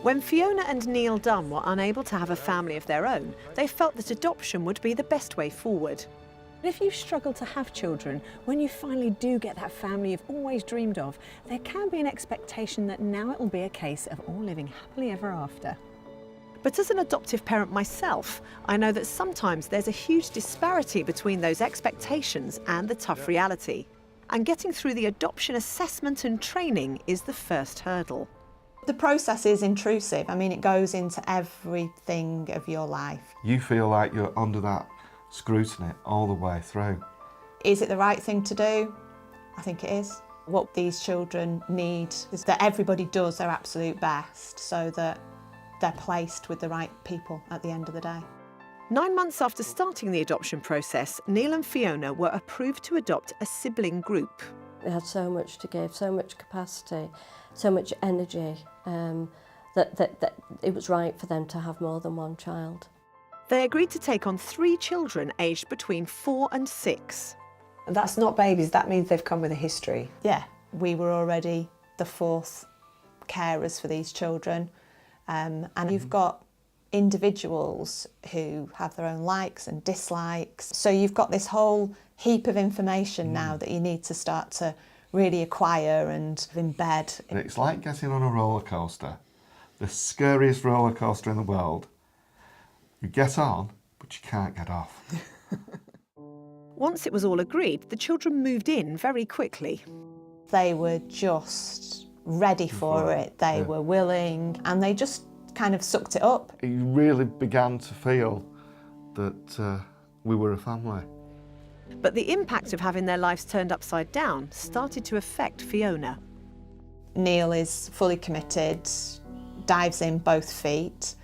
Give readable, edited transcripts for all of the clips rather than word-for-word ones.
When Fiona and Neil Dunn were unable to have a family of their own, they felt that adoption would be the best way forward. If you struggle to have children, when you finally do get that family you've always dreamed of, there can be an expectation that now it will be a case of all living happily ever after. But as an adoptive parent myself, I know that sometimes there's a huge disparity between those expectations and the tough reality. And getting through the adoption assessment and training is the first hurdle. The process is intrusive. I mean, it goes into everything of your life. You feel like you're under that scrutiny all the way through. Is it the right thing to do? I think it is. What these children need is that everybody does their absolute best so that they're placed with the right people at the end of the day. 9 months after starting the adoption process, Neil and Fiona were approved to adopt a sibling group. They had so much to give, so much capacity, so much energy, that it was right for them to have more than one child. They agreed to take on 3 children aged between 4 and 6. And that's not babies, that means they've come with a history. Yeah, we were already the 4th carers for these children. And you've got individuals who have their own likes and dislikes. So you've got this whole heap of information now that you need to start to really acquire and embed. It's like getting on a roller coaster, the scariest roller coaster in the world. You get on, but you can't get off. Once it was all agreed, the children moved in very quickly. They were just ready for it, they were willing, and they just kind of sucked it up. You really began to feel that we were a family. But the impact of having their lives turned upside down started to affect Fiona. Neil is fully committed, dives in both feet,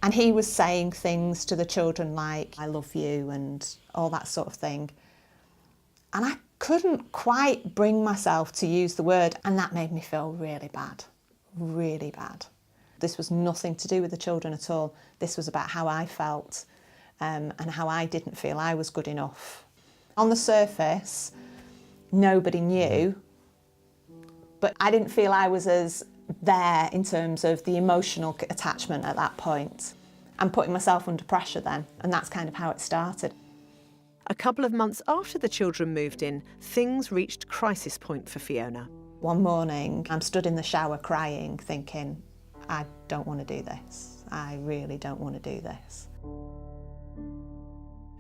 and he was saying things to the children like, "I love you," and all that sort of thing. And I couldn't quite bring myself to use the word, and that made me feel really bad, really bad. This was nothing to do with the children at all. This was about how I felt and how I didn't feel I was good enough. On the surface, nobody knew, but I didn't feel I was as there in terms of the emotional attachment at that point. I'm putting myself under pressure then, and that's kind of how it started. A couple of months after the children moved in, things reached crisis point for Fiona. One morning, I'm stood in the shower crying, thinking, I don't want to do this. I really don't want to do this.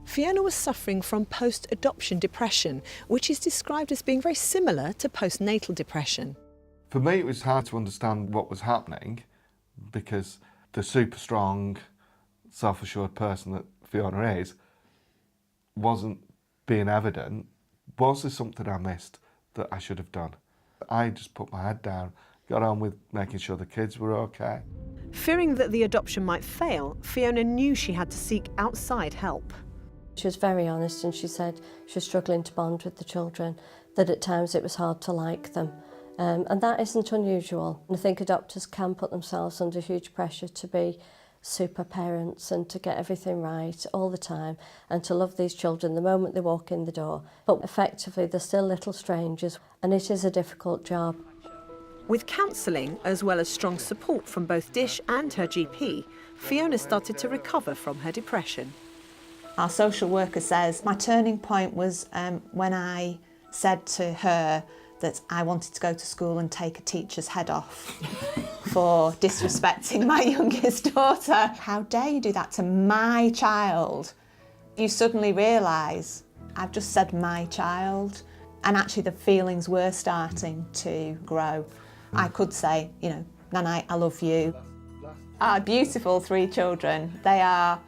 Fiona was suffering from post-adoption depression, which is described as being very similar to postnatal depression. For me, it was hard to understand what was happening because the super strong, self-assured person that Fiona is wasn't being evident. Was there something I missed that I should have done? I just put my head down, got on with making sure the kids were okay. Fearing that the adoption might fail, Fiona knew she had to seek outside help. She was very honest, and she said she was struggling to bond with the children, that at times it was hard to like them. And that isn't unusual. I think adopters can put themselves under huge pressure to be super parents and to get everything right all the time and to love these children the moment they walk in the door. But effectively, they're still little strangers, and it is a difficult job. With counselling, as well as strong support from both Dish and her GP, Fiona started to recover from her depression. Our social worker says my turning point was when I said to her that I wanted to go to school and take a teacher's head off for disrespecting my youngest daughter. How dare you do that to my child? You suddenly realise I've just said my child, and actually the feelings were starting to grow. I could say, you know, Nanai, I love you. Our beautiful 3 children, they are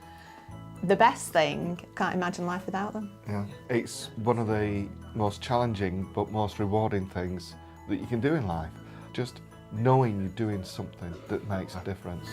the best thing. Can't imagine life without them. Yeah, it's one of the most challenging but most rewarding things that you can do in life. Just knowing you're doing something that makes a difference.